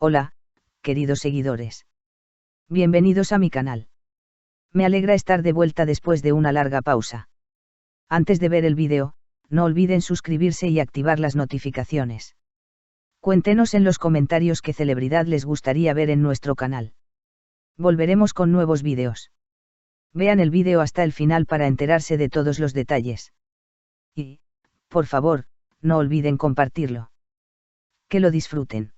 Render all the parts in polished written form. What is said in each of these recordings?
Hola, queridos seguidores. Bienvenidos a mi canal. Me alegra estar de vuelta después de una larga pausa. Antes de ver el vídeo, no olviden suscribirse y activar las notificaciones. Cuéntenos en los comentarios qué celebridad les gustaría ver en nuestro canal. Volveremos con nuevos vídeos. Vean el vídeo hasta el final para enterarse de todos los detalles. Y, por favor, no olviden compartirlo. Que lo disfruten.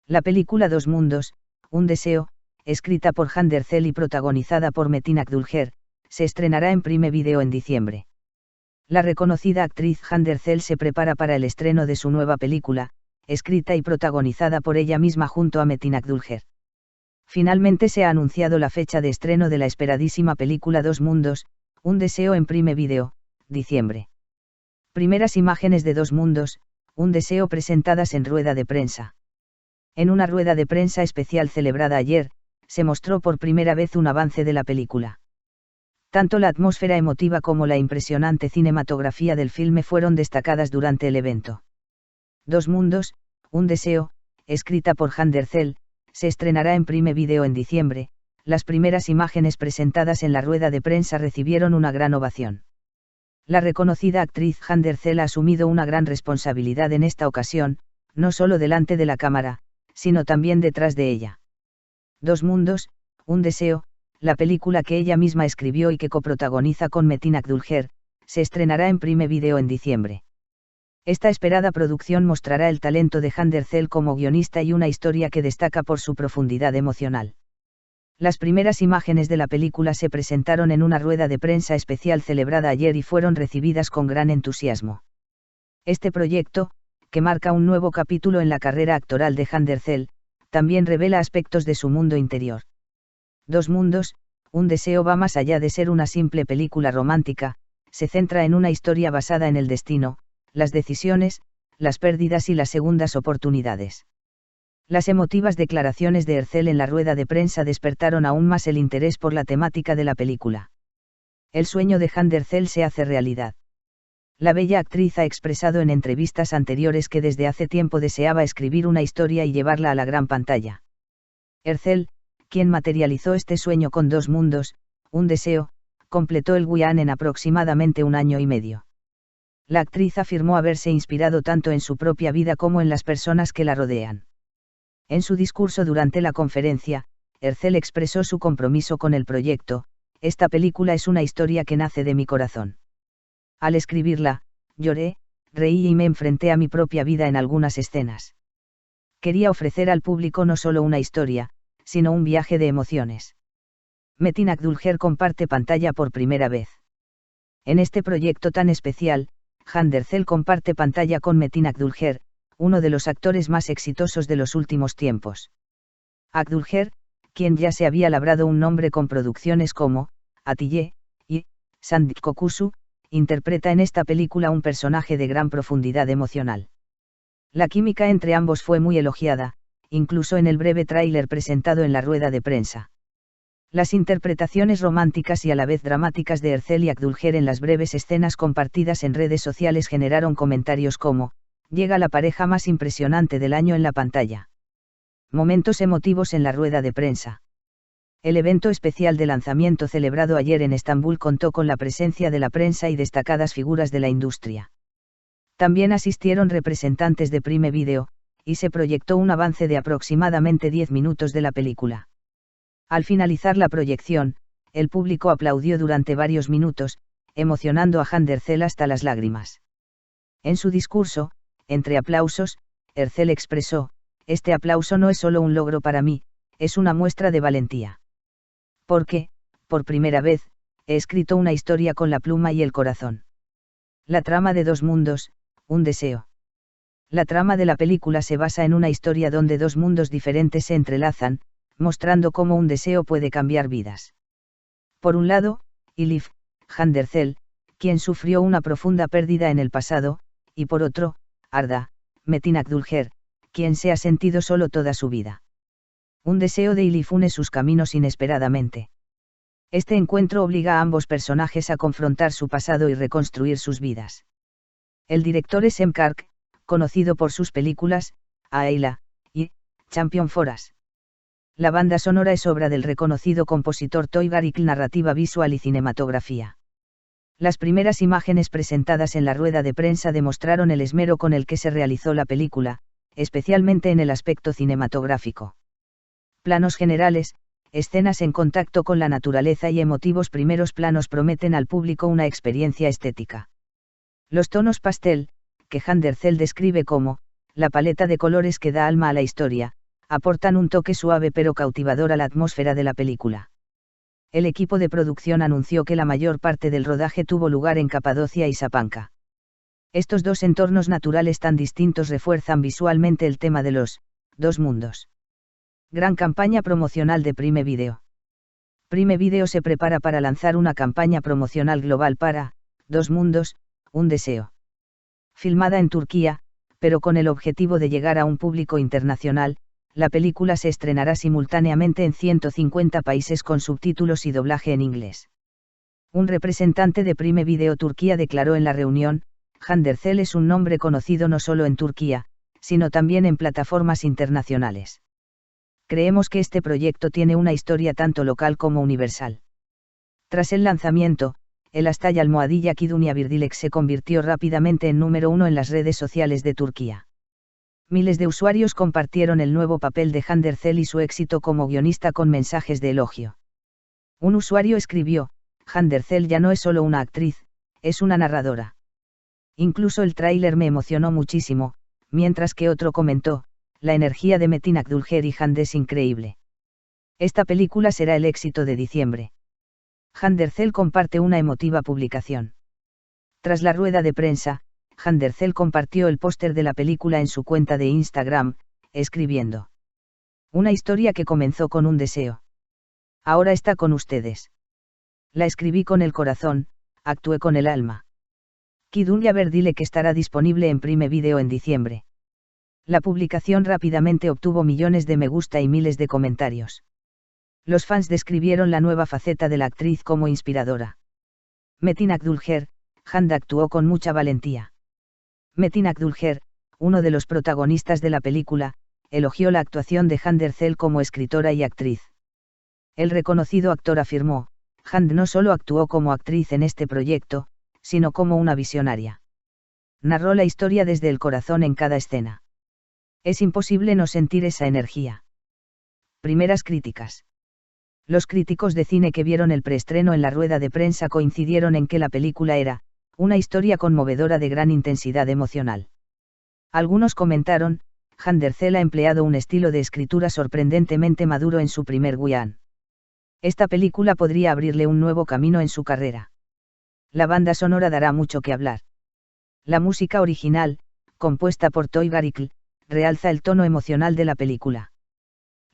La película Dos Mundos, un deseo, escrita por Jan Derzel y protagonizada por Metin Akdülger, se estrenará en Prime Video en diciembre. La reconocida actriz Jan Derzel se prepara para el estreno de su nueva película, escrita y protagonizada por ella misma junto a Metin Akdülger. Finalmente se ha anunciado la fecha de estreno de la esperadísima película Dos Mundos, un deseo en Prime Video, diciembre. Primeras imágenes de Dos Mundos, un deseo presentadas en rueda de prensa. En una rueda de prensa especial celebrada ayer, se mostró por primera vez un avance de la película. Tanto la atmósfera emotiva como la impresionante cinematografía del filme fueron destacadas durante el evento. Dos Mundos, un deseo, escrita por Jan Derzel, se estrenará en Prime Video en diciembre. Las primeras imágenes presentadas en la rueda de prensa recibieron una gran ovación. La reconocida actriz Jan Derzel ha asumido una gran responsabilidad en esta ocasión, no solo delante de la cámara, sino también detrás de ella. Dos Mundos, un deseo, la película que ella misma escribió y que coprotagoniza con Metin Akdülger, se estrenará en Prime Video en diciembre. Esta esperada producción mostrará el talento de Jan Derzel como guionista y una historia que destaca por su profundidad emocional. Las primeras imágenes de la película se presentaron en una rueda de prensa especial celebrada ayer y fueron recibidas con gran entusiasmo. Este proyecto, que marca un nuevo capítulo en la carrera actoral de Jan Derzel, también revela aspectos de su mundo interior. Dos Mundos, un deseo va más allá de ser una simple película romántica, se centra en una historia basada en el destino, las decisiones, las pérdidas y las segundas oportunidades. Las emotivas declaraciones de Derzel en la rueda de prensa despertaron aún más el interés por la temática de la película. El sueño de Jan Derzel se hace realidad. La bella actriz ha expresado en entrevistas anteriores que desde hace tiempo deseaba escribir una historia y llevarla a la gran pantalla. Derzel, quien materializó este sueño con Dos Mundos, un deseo, completó el guión en aproximadamente un año y medio. La actriz afirmó haberse inspirado tanto en su propia vida como en las personas que la rodean. En su discurso durante la conferencia, Derzel expresó su compromiso con el proyecto: esta película es una historia que nace de mi corazón. Al escribirla, lloré, reí y me enfrenté a mi propia vida en algunas escenas. Quería ofrecer al público no solo una historia, sino un viaje de emociones. Metin Akdülger comparte pantalla por primera vez. En este proyecto tan especial, Jan Derzel comparte pantalla con Metin Akdülger, uno de los actores más exitosos de los últimos tiempos. Akdülger, quien ya se había labrado un nombre con producciones como Atille y Sandik Kokusu, interpreta en esta película un personaje de gran profundidad emocional. La química entre ambos fue muy elogiada, incluso en el breve tráiler presentado en la rueda de prensa. Las interpretaciones románticas y a la vez dramáticas de Derzel y Akdülger en las breves escenas compartidas en redes sociales generaron comentarios como: llega la pareja más impresionante del año en la pantalla. Momentos emotivos en la rueda de prensa. El evento especial de lanzamiento celebrado ayer en Estambul contó con la presencia de la prensa y destacadas figuras de la industria. También asistieron representantes de Prime Video, y se proyectó un avance de aproximadamente 10 minutos de la película. Al finalizar la proyección, el público aplaudió durante varios minutos, emocionando a Jan Derzel hasta las lágrimas. En su discurso, entre aplausos, Derzel expresó: este aplauso no es solo un logro para mí, es una muestra de valentía. Porque, por primera vez, he escrito una historia con la pluma y el corazón. La trama de Dos Mundos, un deseo. La trama de la película se basa en una historia donde dos mundos diferentes se entrelazan, mostrando cómo un deseo puede cambiar vidas. Por un lado, Elif, Jan Derzel, quien sufrió una profunda pérdida en el pasado, y por otro, Arda, Metin Akdülger, quien se ha sentido solo toda su vida. Un deseo de Elif une sus caminos inesperadamente. Este encuentro obliga a ambos personajes a confrontar su pasado y reconstruir sus vidas. El director es Em Kark, conocido por sus películas, Ayla, y Champion Foras. La banda sonora es obra del reconocido compositor Toy Garrick, narrativa visual y cinematografía. Las primeras imágenes presentadas en la rueda de prensa demostraron el esmero con el que se realizó la película, especialmente en el aspecto cinematográfico. Planos generales, escenas en contacto con la naturaleza y emotivos primeros planos prometen al público una experiencia estética. Los tonos pastel, que Handercel describe como la paleta de colores que da alma a la historia, aportan un toque suave pero cautivador a la atmósfera de la película. El equipo de producción anunció que la mayor parte del rodaje tuvo lugar en Capadocia y Sapanca. Estos dos entornos naturales tan distintos refuerzan visualmente el tema de los dos mundos. Gran campaña promocional de Prime Video. Prime Video se prepara para lanzar una campaña promocional global para Dos Mundos, un deseo. Filmada en Turquía, pero con el objetivo de llegar a un público internacional, la película se estrenará simultáneamente en 150 países con subtítulos y doblaje en inglés. Un representante de Prime Video Turquía declaró en la reunión: Handercel es un nombre conocido no solo en Turquía, sino también en plataformas internacionales. Creemos que este proyecto tiene una historia tanto local como universal. Tras el lanzamiento, el #almohadilla Kidunia Birdilek se convirtió rápidamente en número 1 en las redes sociales de Turquía. Miles de usuarios compartieron el nuevo papel de Handercel y su éxito como guionista con mensajes de elogio. Un usuario escribió: Handercel ya no es solo una actriz, es una narradora. Incluso el tráiler me emocionó muchísimo, mientras que otro comentó: la energía de Metin Akdülger y Hande es increíble. Esta película será el éxito de diciembre. Handercel comparte una emotiva publicación. Tras la rueda de prensa, Handercel compartió el póster de la película en su cuenta de Instagram, escribiendo: una historia que comenzó con un deseo. Ahora está con ustedes. La escribí con el corazón, actué con el alma. Kidunia Birdilek estará disponible en Prime Video en diciembre. La publicación rápidamente obtuvo millones de me gusta y miles de comentarios. Los fans describieron la nueva faceta de la actriz como inspiradora. Metin Akdülger: Hande actuó con mucha valentía. Metin Akdülger, uno de los protagonistas de la película, elogió la actuación de Handercel como escritora y actriz. El reconocido actor afirmó: Hande no solo actuó como actriz en este proyecto, sino como una visionaria. Narró la historia desde el corazón en cada escena. Es imposible no sentir esa energía. Primeras críticas. Los críticos de cine que vieron el preestreno en la rueda de prensa coincidieron en que la película era una historia conmovedora de gran intensidad emocional. Algunos comentaron: Handercel ha empleado un estilo de escritura sorprendentemente maduro en su primer guión. Esta película podría abrirle un nuevo camino en su carrera. La banda sonora dará mucho que hablar. La música original, compuesta por Toy Garrick, realza el tono emocional de la película.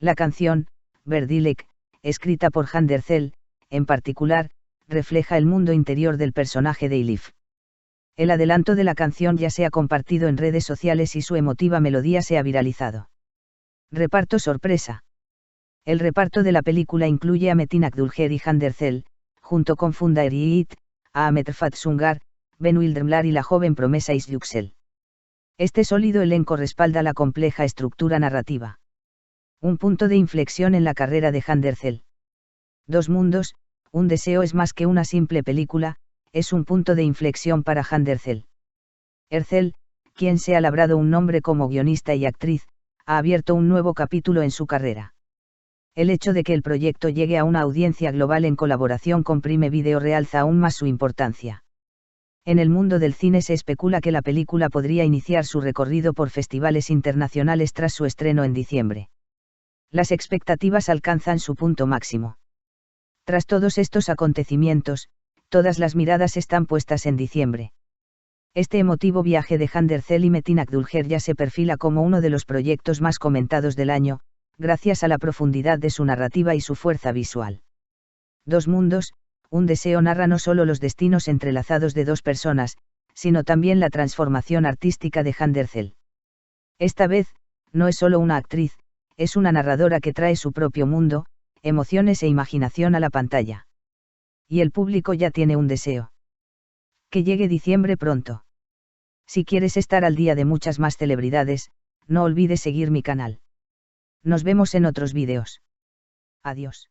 La canción, Birdilek, escrita por Handercel, en particular, refleja el mundo interior del personaje de Elif. El adelanto de la canción ya se ha compartido en redes sociales y su emotiva melodía se ha viralizado. Reparto sorpresa. El reparto de la película incluye a Metin Akdülger y Handercel, junto con Funda Eryiğit, a Ahmet Rıfat Sungar, Ben Wildemlar y la joven promesa Is Yüksel. Este sólido elenco respalda la compleja estructura narrativa. Un punto de inflexión en la carrera de Handercel. Dos Mundos, un deseo es más que una simple película, es un punto de inflexión para Handercel. Ercel, quien se ha labrado un nombre como guionista y actriz, ha abierto un nuevo capítulo en su carrera. El hecho de que el proyecto llegue a una audiencia global en colaboración con Prime Video realza aún más su importancia. En el mundo del cine se especula que la película podría iniciar su recorrido por festivales internacionales tras su estreno en diciembre. Las expectativas alcanzan su punto máximo. Tras todos estos acontecimientos, todas las miradas están puestas en diciembre. Este emotivo viaje de Handercel y Metin Akdülger ya se perfila como uno de los proyectos más comentados del año, gracias a la profundidad de su narrativa y su fuerza visual. Dos Mundos, un deseo narra no solo los destinos entrelazados de dos personas, sino también la transformación artística de Handercel. Esta vez, no es solo una actriz, es una narradora que trae su propio mundo, emociones e imaginación a la pantalla. Y el público ya tiene un deseo. Que llegue diciembre pronto. Si quieres estar al día de muchas más celebridades, no olvides seguir mi canal. Nos vemos en otros vídeos. Adiós.